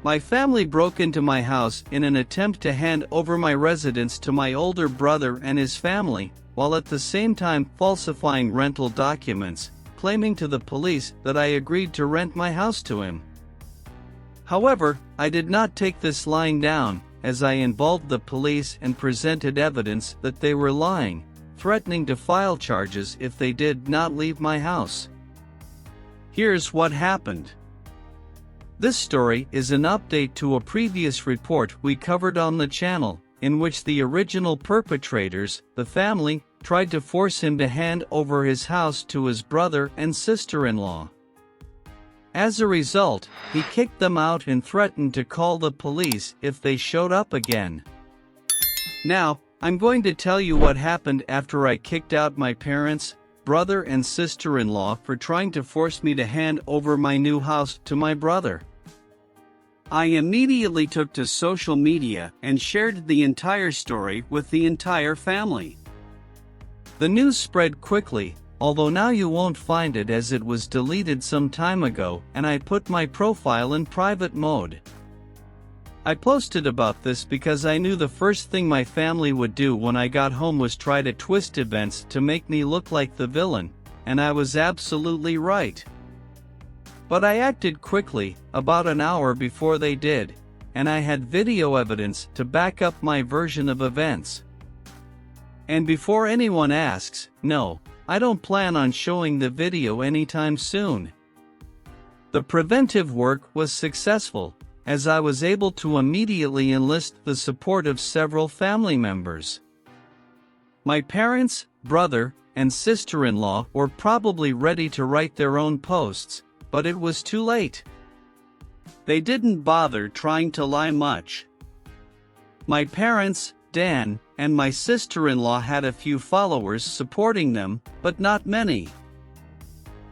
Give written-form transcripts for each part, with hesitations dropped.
My family broke into my house in an attempt to hand over my residence to my older brother and his family, while at the same time falsifying rental documents, claiming to the police that I agreed to rent my house to him. However, I did not take this lying down, as I involved the police and presented evidence that they were lying, threatening to file charges if they did not leave my house. Here's what happened. This story is an update to a previous report we covered on the channel, in which the original perpetrators, the family, tried to force him to hand over his house to his brother and sister-in-law. As a result, he kicked them out and threatened to call the police if they showed up again. Now, I'm going to tell you what happened after I kicked out my parents, brother and sister-in-law for trying to force me to hand over my new house to my brother. I immediately took to social media and shared the entire story with the entire family. The news spread quickly, although now you won't find it as it was deleted some time ago and I put my profile in private mode. I posted about this because I knew the first thing my family would do when I got home was try to twist events to make me look like the villain, and I was absolutely right. But I acted quickly, about an hour before they did, and I had video evidence to back up my version of events. And before anyone asks, no, I don't plan on showing the video anytime soon. The preventive work was successful, as I was able to immediately enlist the support of several family members. My parents, brother, and sister-in-law were probably ready to write their own posts, but it was too late. They didn't bother trying to lie much. My parents, Dan, and my sister-in-law had a few followers supporting them, but not many.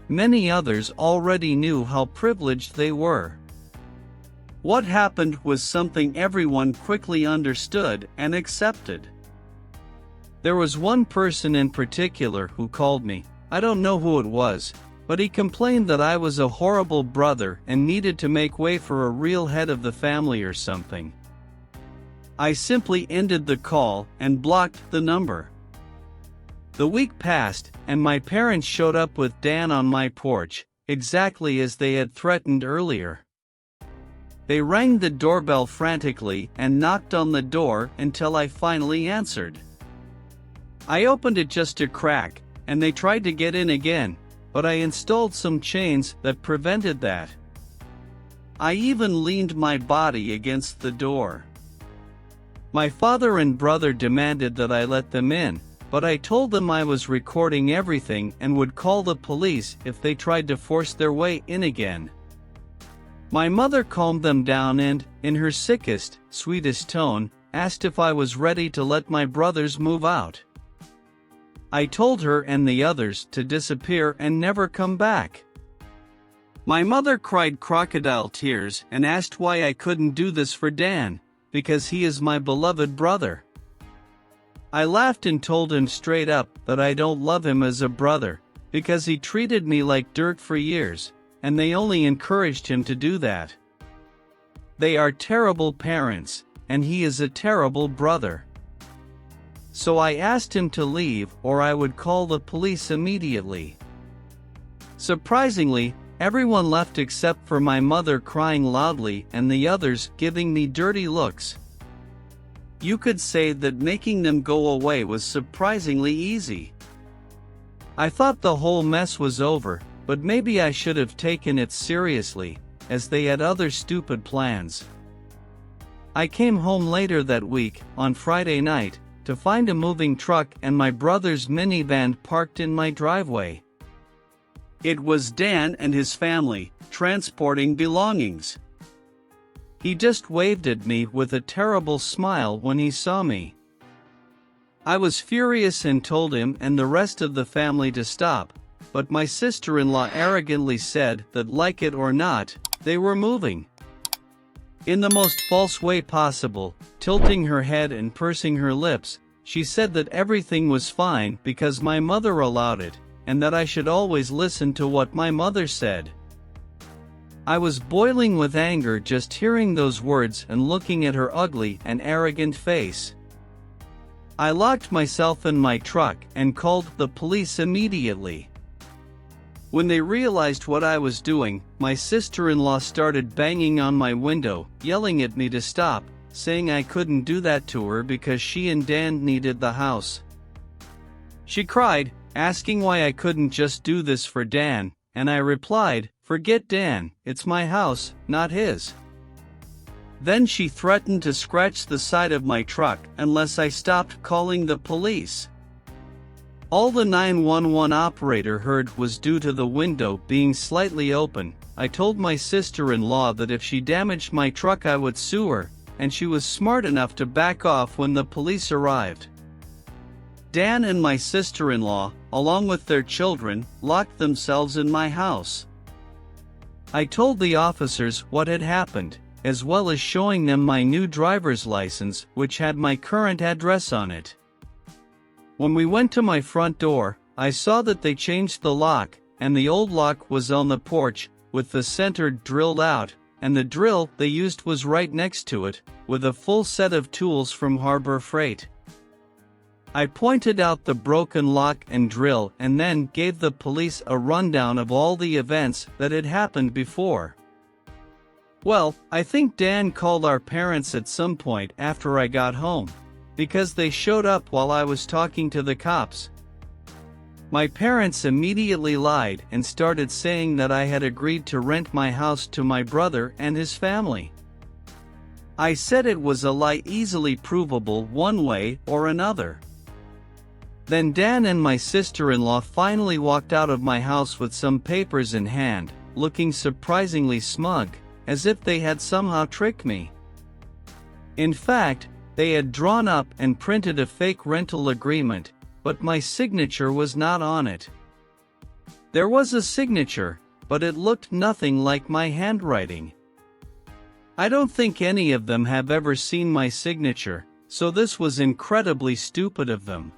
Many others already knew how privileged they were. What happened was something everyone quickly understood and accepted. There was one person in particular who called me. I don't know who it was, but he complained that I was a horrible brother and needed to make way for a real head of the family or something. I simply ended the call and blocked the number. The week passed, and my parents showed up with Dan on my porch, exactly as they had threatened earlier. They rang the doorbell frantically and knocked on the door until I finally answered. I opened it just a crack, and they tried to get in again, but I installed some chains that prevented that. I even leaned my body against the door. My father and brother demanded that I let them in, but I told them I was recording everything and would call the police if they tried to force their way in again. My mother calmed them down and, in her sickest, sweetest tone, asked if I was ready to let my brothers move out. I told her and the others to disappear and never come back. My mother cried crocodile tears and asked why I couldn't do this for Dan, because he is my beloved brother. I laughed and told him straight up that I don't love him as a brother, because he treated me like dirt for years, and they only encouraged him to do that. They are terrible parents, and he is a terrible brother. So I asked him to leave or I would call the police immediately. Surprisingly, everyone left except for my mother crying loudly and the others giving me dirty looks. You could say that making them go away was surprisingly easy. I thought the whole mess was over, but maybe I should have taken it seriously, as they had other stupid plans. I came home later that week, on Friday night, to find a moving truck and my brother's minivan parked in my driveway. It was Dan and his family, transporting belongings. He just waved at me with a terrible smile when he saw me. I was furious and told him and the rest of the family to stop, but my sister-in-law arrogantly said that like it or not, they were moving. In the most false way possible, tilting her head and pursing her lips, she said that everything was fine because my mother allowed it, and that I should always listen to what my mother said. I was boiling with anger just hearing those words and looking at her ugly and arrogant face. I locked myself in my truck and called the police immediately. When they realized what I was doing, my sister-in-law started banging on my window, yelling at me to stop, saying I couldn't do that to her because she and Dan needed the house. She cried, asking why I couldn't just do this for Dan, and I replied, "Forget Dan, it's my house, not his." Then she threatened to scratch the side of my truck unless I stopped calling the police. All the 911 operator heard was due to the window being slightly open. I told my sister-in-law that if she damaged my truck I would sue her, and she was smart enough to back off when the police arrived. Dan and my sister-in-law, along with their children, locked themselves in my house. I told the officers what had happened, as well as showing them my new driver's license, which had my current address on it. When we went to my front door, I saw that they changed the lock, and the old lock was on the porch, with the center drilled out, and the drill they used was right next to it, with a full set of tools from Harbor Freight. I pointed out the broken lock and drill and then gave the police a rundown of all the events that had happened before. Well, I think Dan called our parents at some point after I got home, because they showed up while I was talking to the cops. My parents immediately lied and started saying that I had agreed to rent my house to my brother and his family. I said it was a lie easily provable one way or another. Then Dan and my sister-in-law finally walked out of my house with some papers in hand, looking surprisingly smug, as if they had somehow tricked me. In fact, they had drawn up and printed a fake rental agreement, but my signature was not on it. There was a signature, but it looked nothing like my handwriting. I don't think any of them have ever seen my signature, so this was incredibly stupid of them.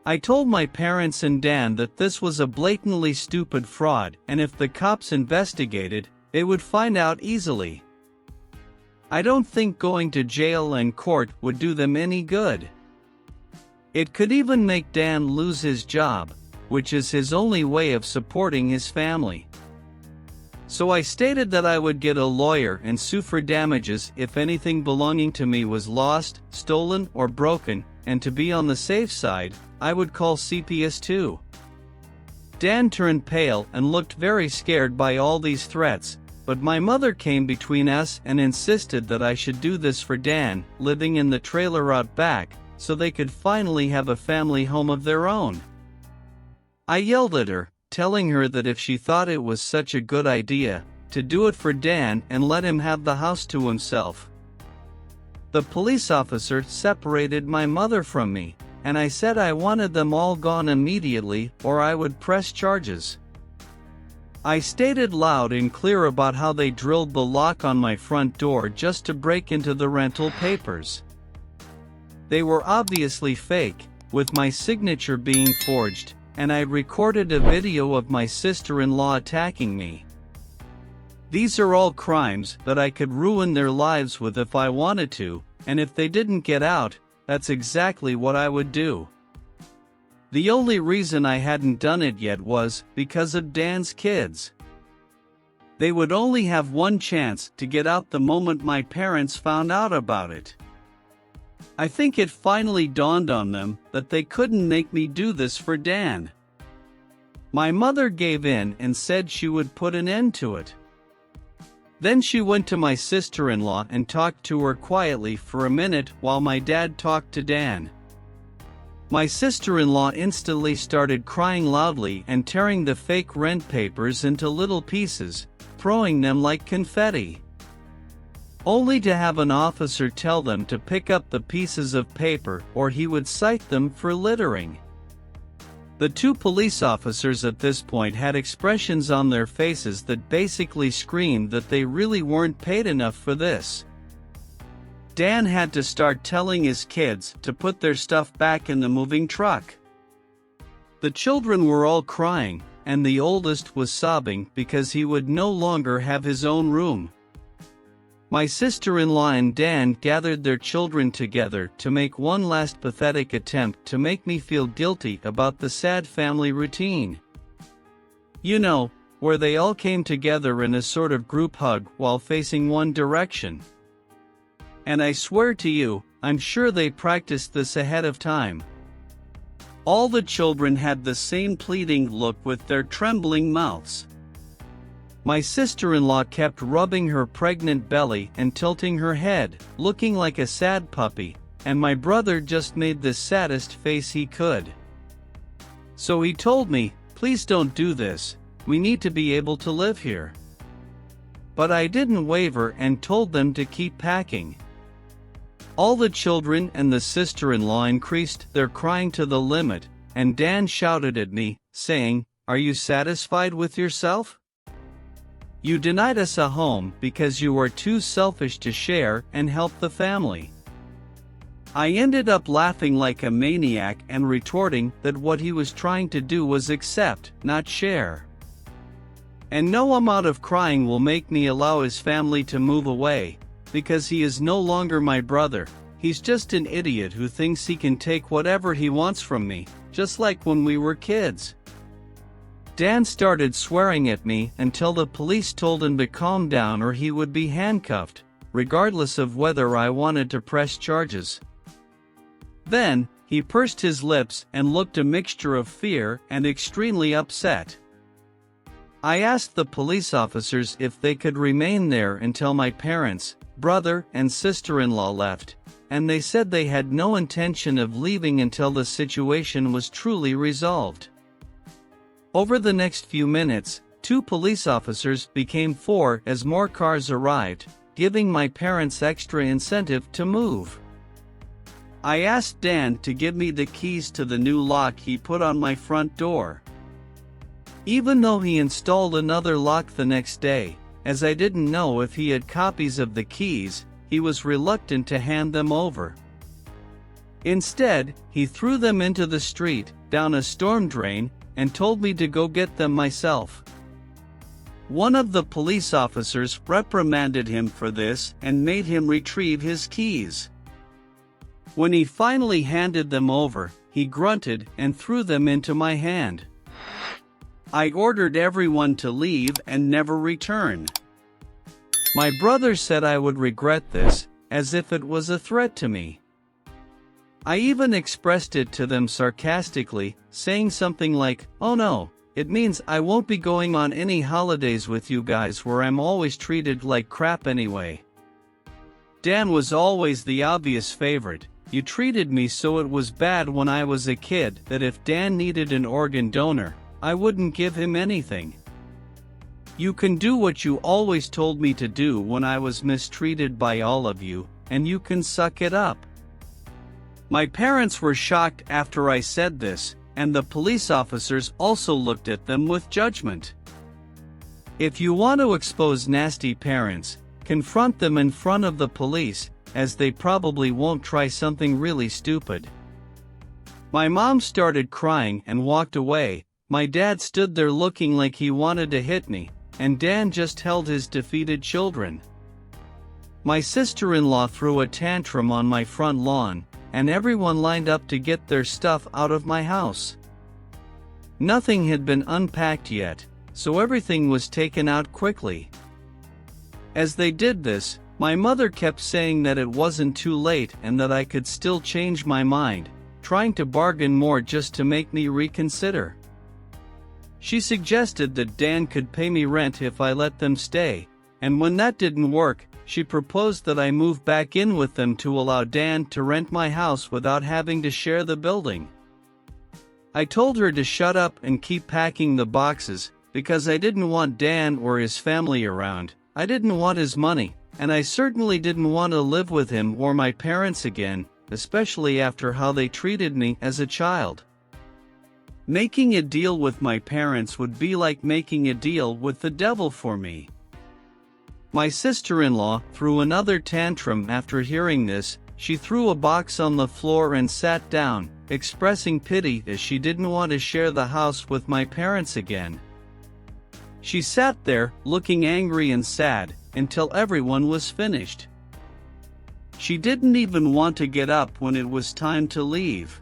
I told my parents and Dan that this was a blatantly stupid fraud, and if the cops investigated, they would find out easily. I don't think going to jail and court would do them any good. It could even make Dan lose his job, which is his only way of supporting his family. So I stated that I would get a lawyer and sue for damages if anything belonging to me was lost, stolen, or broken, and to be on the safe side, I would call CPS too. Dan turned pale and looked very scared by all these threats, but my mother came between us and insisted that I should do this for Dan, living in the trailer out back, so they could finally have a family home of their own. I yelled at her, telling her that if she thought it was such a good idea, to do it for Dan and let him have the house to himself. The police officer separated my mother from me, and I said I wanted them all gone immediately or I would press charges. I stated loud and clear about how they drilled the lock on my front door just to break into the rental papers. They were obviously fake, with my signature being forged, and I recorded a video of my sister-in-law attacking me. These are all crimes that I could ruin their lives with if I wanted to, and if they didn't get out, that's exactly what I would do. The only reason I hadn't done it yet was because of Dan's kids. They would only have one chance to get out the moment my parents found out about it. I think it finally dawned on them that they couldn't make me do this for Dan. My mother gave in and said she would put an end to it. Then she went to my sister-in-law and talked to her quietly for a minute while my dad talked to Dan. My sister-in-law instantly started crying loudly and tearing the fake rent papers into little pieces, throwing them like confetti. Only to have an officer tell them to pick up the pieces of paper or he would cite them for littering. The two police officers at this point had expressions on their faces that basically screamed that they really weren't paid enough for this. Dan had to start telling his kids to put their stuff back in the moving truck. The children were all crying, and the oldest was sobbing because he would no longer have his own room. My sister-in-law and Dan gathered their children together to make one last pathetic attempt to make me feel guilty about the sad family routine. You know, where they all came together in a sort of group hug while facing one direction. And I swear to you, I'm sure they practiced this ahead of time. All the children had the same pleading look with their trembling mouths. My sister-in-law kept rubbing her pregnant belly and tilting her head, looking like a sad puppy, and my brother just made the saddest face he could. So he told me, "Please don't do this, we need to be able to live here." But I didn't waver and told them to keep packing. All the children and the sister-in-law increased their crying to the limit, and Dan shouted at me, saying, "Are you satisfied with yourself? You denied us a home because you are too selfish to share and help the family." I ended up laughing like a maniac and retorting that what he was trying to do was accept, not share. And no amount of crying will make me allow his family to move away, because he is no longer my brother. He's just an idiot who thinks he can take whatever he wants from me, just like when we were kids. Dan started swearing at me until the police told him to calm down or he would be handcuffed, regardless of whether I wanted to press charges. Then, he pursed his lips and looked a mixture of fear and extremely upset. I asked the police officers if they could remain there until my parents, brother, and sister-in-law left, and they said they had no intention of leaving until the situation was truly resolved. Over the next few minutes, 2 police officers became 4 as more cars arrived, giving my parents extra incentive to move. I asked Dan to give me the keys to the new lock he put on my front door. Even though he installed another lock the next day, as I didn't know if he had copies of the keys, he was reluctant to hand them over. Instead, he threw them into the street, down a storm drain, and told me to go get them myself. One of the police officers reprimanded him for this and made him retrieve his keys. When he finally handed them over, he grunted and threw them into my hand. I ordered everyone to leave and never return. My brother said I would regret this, as if it was a threat to me. I even expressed it to them sarcastically, saying something like, "Oh no, it means I won't be going on any holidays with you guys where I'm always treated like crap anyway." Dan was always the obvious favorite. You treated me so it was bad when I was a kid that if Dan needed an organ donor, I wouldn't give him anything. You can do what you always told me to do when I was mistreated by all of you, and you can suck it up. My parents were shocked after I said this, and the police officers also looked at them with judgment. If you want to expose nasty parents, confront them in front of the police, as they probably won't try something really stupid. My mom started crying and walked away. My dad stood there looking like he wanted to hit me, and Dan just held his defeated children. My sister-in-law threw a tantrum on my front lawn, and everyone lined up to get their stuff out of my house. Nothing had been unpacked yet, so everything was taken out quickly. As they did this, my mother kept saying that it wasn't too late and that I could still change my mind, trying to bargain more just to make me reconsider. She suggested that Dan could pay me rent if I let them stay, and when that didn't work, she proposed that I move back in with them to allow Dan to rent my house without having to share the building. I told her to shut up and keep packing the boxes, because I didn't want Dan or his family around. I didn't want his money, and I certainly didn't want to live with him or my parents again, especially after how they treated me as a child. Making a deal with my parents would be like making a deal with the devil for me. My sister-in-law threw another tantrum after hearing this. she threw a box on the floor and sat down, expressing pity as she didn't want to share the house with my parents again. She sat there, looking angry and sad, until everyone was finished. She didn't even want to get up when it was time to leave.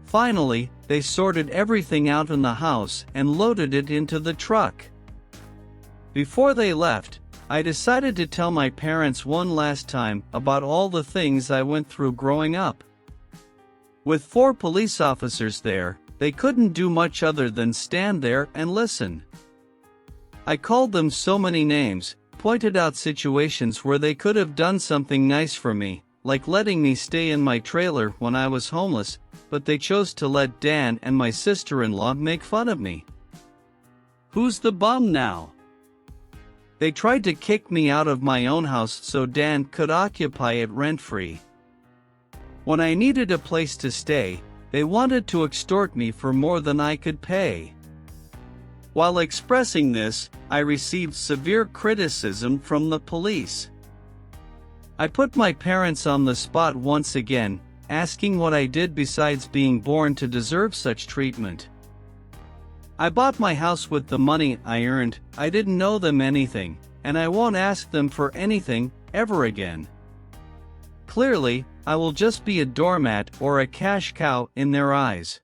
Finally, they sorted everything out in the house and loaded it into the truck. Before they left, I decided to tell my parents one last time about all the things I went through growing up. With 4 police officers there, they couldn't do much other than stand there and listen. I called them so many names, pointed out situations where they could have done something nice for me, like letting me stay in my trailer when I was homeless, but they chose to let Dan and my sister-in-law make fun of me. Who's the bum now? They tried to kick me out of my own house so Dan could occupy it rent-free. When I needed a place to stay, they wanted to extort me for more than I could pay. While expressing this, I received severe criticism from the police. I put my parents on the spot once again, asking what I did besides being born to deserve such treatment. I bought my house with the money I earned. I didn't know them anything, and I won't ask them for anything, ever again. Clearly, I will just be a doormat or a cash cow in their eyes.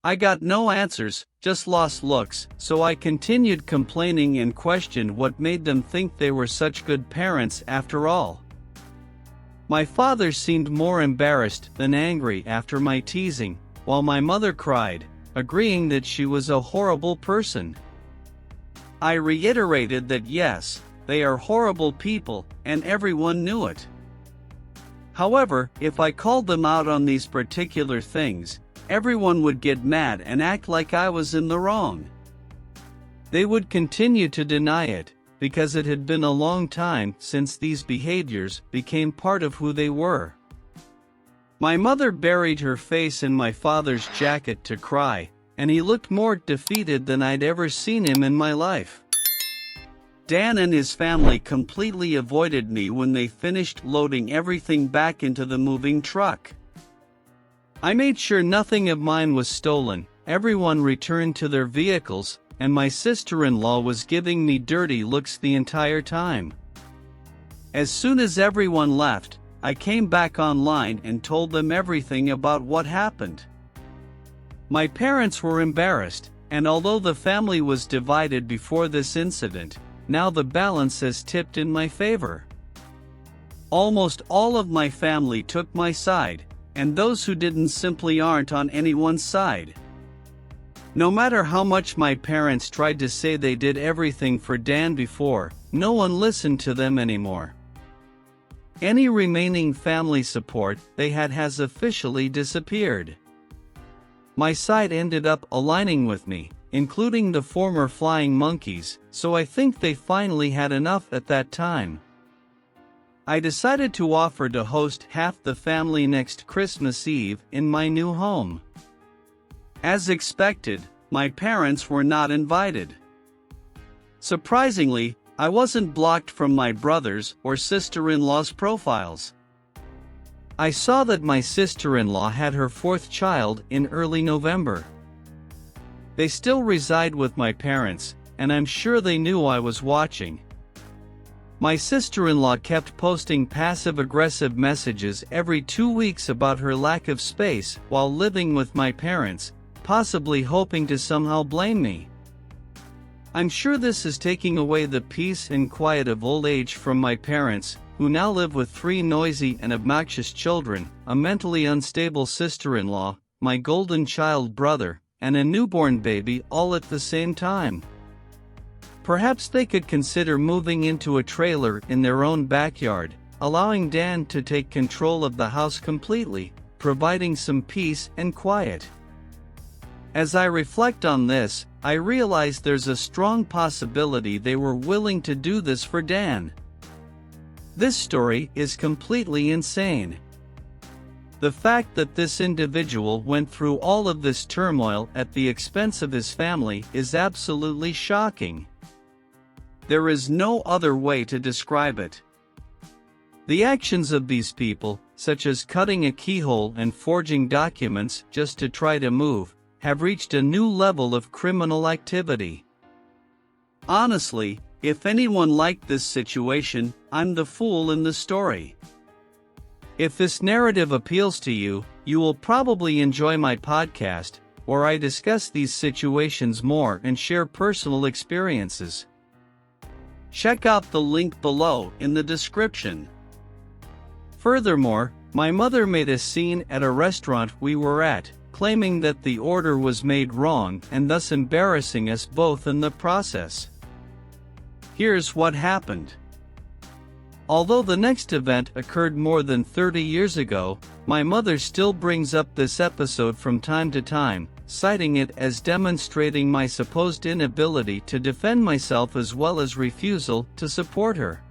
I got no answers, just lost looks, so I continued complaining and questioned what made them think they were such good parents after all. My father seemed more embarrassed than angry after my teasing, while my mother cried, agreeing that she was a horrible person. I reiterated that yes, they are horrible people, and everyone knew it. However, if I called them out on these particular things, everyone would get mad and act like I was in the wrong. They would continue to deny it, because it had been a long time since these behaviors became part of who they were. My mother buried her face in my father's jacket to cry, and he looked more defeated than I'd ever seen him in my life. Dan and his family completely avoided me when they finished loading everything back into the moving truck. I made sure nothing of mine was stolen, everyone returned to their vehicles, and my sister-in-law was giving me dirty looks the entire time. As soon as everyone left, I came back online and told them everything about what happened. My parents were embarrassed, and although the family was divided before this incident, now the balance has tipped in my favor. Almost all of my family took my side, and those who didn't simply aren't on anyone's side. No matter how much my parents tried to say they did everything for Dan before, no one listened to them anymore. Any remaining family support they had has officially disappeared. My side ended up aligning with me, including the former flying monkeys, so I think they finally had enough at that time. I decided to offer to host half the family next Christmas Eve in my new home. As expected, my parents were not invited. Surprisingly, I wasn't blocked from my brother's or sister-in-law's profiles. I saw that my sister-in-law had her 4th child in early November. They still reside with my parents, and I'm sure they knew I was watching. My sister-in-law kept posting passive-aggressive messages every 2 weeks about her lack of space while living with my parents, possibly hoping to somehow blame me. I'm sure this is taking away the peace and quiet of old age from my parents, who now live with 3 noisy and obnoxious children, a mentally unstable sister-in-law, my golden child brother, and a newborn baby all at the same time. Perhaps they could consider moving into a trailer in their own backyard, allowing Dan to take control of the house completely, providing some peace and quiet. As I reflect on this, I realize there's a strong possibility they were willing to do this for Dan. This story is completely insane. The fact that this individual went through all of this turmoil at the expense of his family is absolutely shocking. There is no other way to describe it. The actions of these people, such as cutting a keyhole and forging documents just to try to move, have reached a new level of criminal activity. Honestly, if anyone liked this situation, I'm the fool in the story. If this narrative appeals to you, you will probably enjoy my podcast, where I discuss these situations more and share personal experiences. Check out the link below in the description. Furthermore, my mother made a scene at a restaurant we were at, claiming that the order was made wrong and thus embarrassing us both in the process. Here's what happened. Although the next event occurred more than 30 years ago, my mother still brings up this episode from time to time, citing it as demonstrating my supposed inability to defend myself as well as refusal to support her.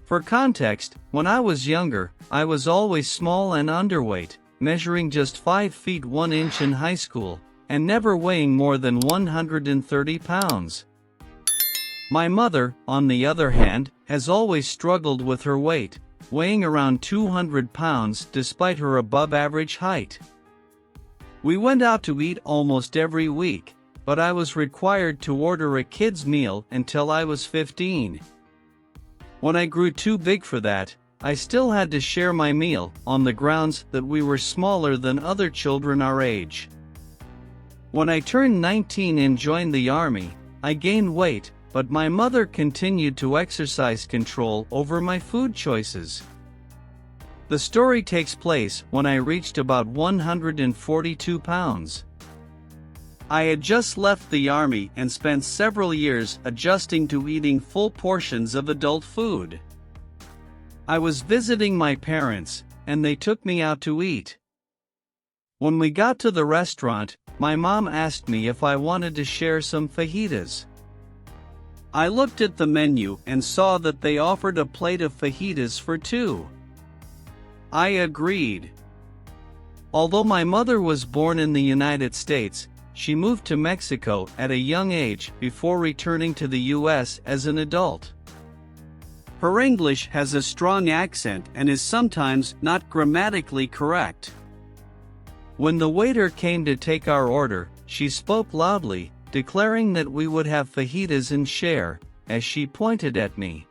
For context, when I was younger, I was always small and underweight, measuring just 5 feet 1 inch in high school, and never weighing more than 130 pounds. My mother, on the other hand, has always struggled with her weight, weighing around 200 pounds despite her above-average height. We went out to eat almost every week, but I was required to order a kid's meal until I was 15. When I grew too big for that, I still had to share my meal, on the grounds that we were smaller than other children our age. When I turned 19 and joined the army, I gained weight, but my mother continued to exercise control over my food choices. The story takes place when I reached about 142 pounds. I had just left the army and spent several years adjusting to eating full portions of adult food. I was visiting my parents, and they took me out to eat. When we got to the restaurant, my mom asked me if I wanted to share some fajitas. I looked at the menu and saw that they offered a plate of fajitas for 2. I agreed. Although my mother was born in the United States, she moved to Mexico at a young age before returning to the US as an adult. Her English has a strong accent and is sometimes not grammatically correct. When the waiter came to take our order, she spoke loudly, declaring that we would have fajitas and share, as she pointed at me.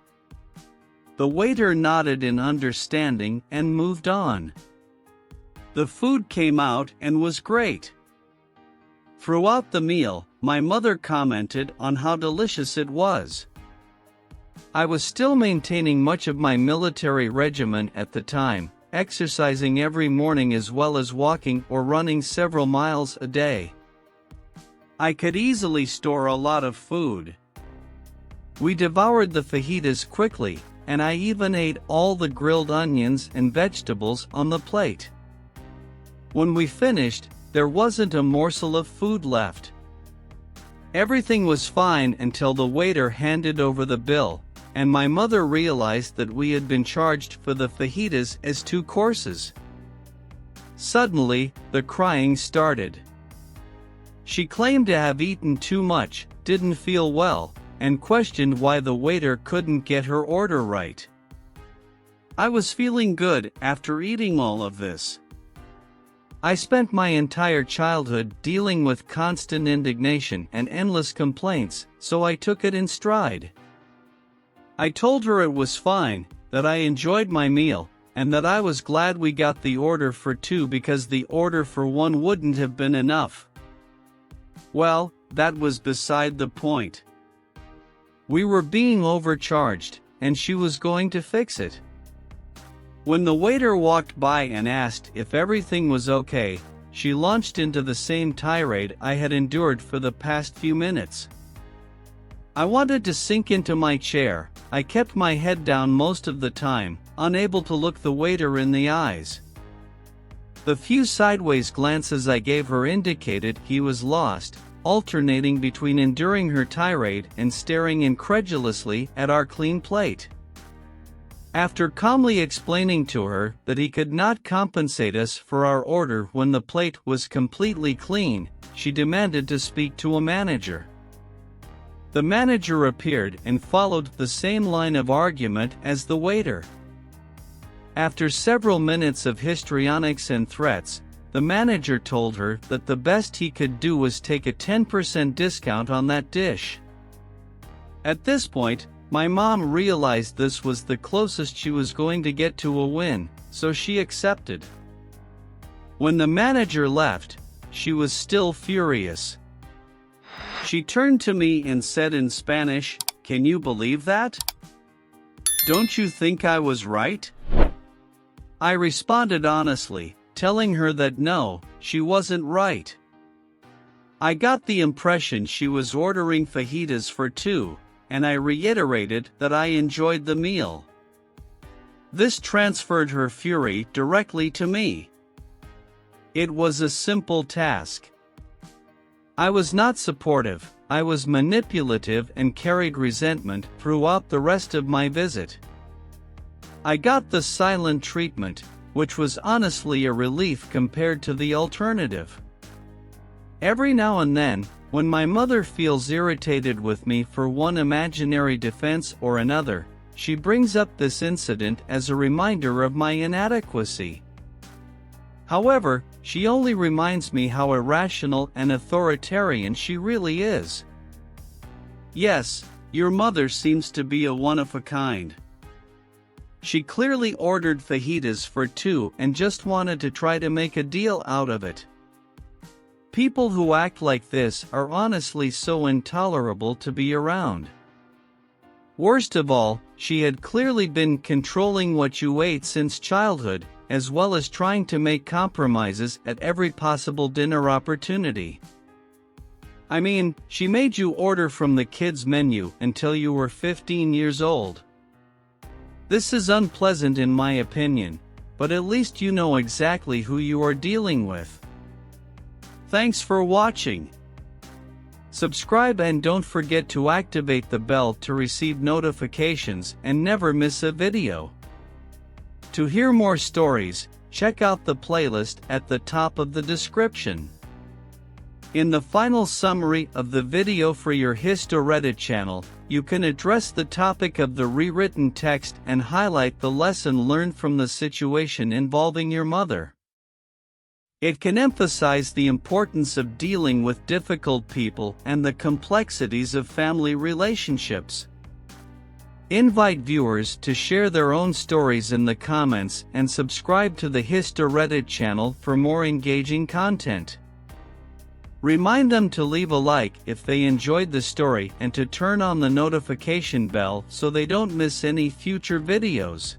The waiter nodded in understanding and moved on. The food came out and was great. Throughout the meal, my mother commented on how delicious it was. I was still maintaining much of my military regimen at the time, exercising every morning as well as walking or running several miles a day. I could easily store a lot of food. We devoured the fajitas quickly, and I even ate all the grilled onions and vegetables on the plate. When we finished, there wasn't a morsel of food left. Everything was fine until the waiter handed over the bill, and my mother realized that we had been charged for the fajitas as 2 courses. Suddenly, the crying started. She claimed to have eaten too much, didn't feel well, and questioned why the waiter couldn't get her order right. I was feeling good after eating all of this. I spent my entire childhood dealing with constant indignation and endless complaints, so I took it in stride. I told her it was fine, that I enjoyed my meal, and that I was glad we got the order for 2 because the order for 1 wouldn't have been enough. Well, that was beside the point. We were being overcharged, and she was going to fix it. When the waiter walked by and asked if everything was okay, she launched into the same tirade I had endured for the past few minutes. I wanted to sink into my chair. I kept my head down most of the time, unable to look the waiter in the eyes. The few sideways glances I gave her indicated he was lost, alternating between enduring her tirade and staring incredulously at our clean plate. After calmly explaining to her that he could not compensate us for our order when the plate was completely clean, she demanded to speak to a manager. The manager appeared and followed the same line of argument as the waiter. After several minutes of histrionics and threats, the manager told her that the best he could do was take a 10% discount on that dish. At this point, my mom realized this was the closest she was going to get to a win, so she accepted. When the manager left, she was still furious. She turned to me and said in Spanish, "Can you believe that? Don't you think I was right?" I responded honestly, telling her that no, she wasn't right. I got the impression she was ordering fajitas for two, and I reiterated that I enjoyed the meal. This transferred her fury directly to me. It was a simple task. I was not supportive, I was manipulative and carried resentment throughout the rest of my visit. I got the silent treatment, which was honestly a relief compared to the alternative. Every now and then, when my mother feels irritated with me for one imaginary defense or another, she brings up this incident as a reminder of my inadequacy. However, she only reminds me how irrational and authoritarian she really is. Yes, your mother seems to be a one-of-a-kind. She clearly ordered fajitas for two and just wanted to try to make a deal out of it. People who act like this are honestly so intolerable to be around. Worst of all, she had clearly been controlling what you ate since childhood, as well as trying to make compromises at every possible dinner opportunity. I mean, she made you order from the kids' menu until you were 15 years old. This is unpleasant in my opinion, but at least you know exactly who you are dealing with. Thanks for watching. Subscribe and don't forget to activate the bell to receive notifications and never miss a video. To hear more stories, check out the playlist at the top of the description. In the final summary of the video for your HistoReddit channel, you can address the topic of the rewritten text and highlight the lesson learned from the situation involving your mother. It can emphasize the importance of dealing with difficult people and the complexities of family relationships. Invite viewers to share their own stories in the comments and subscribe to the HistoReddit channel for more engaging content. Remind them to leave a like if they enjoyed the story and to turn on the notification bell so they don't miss any future videos.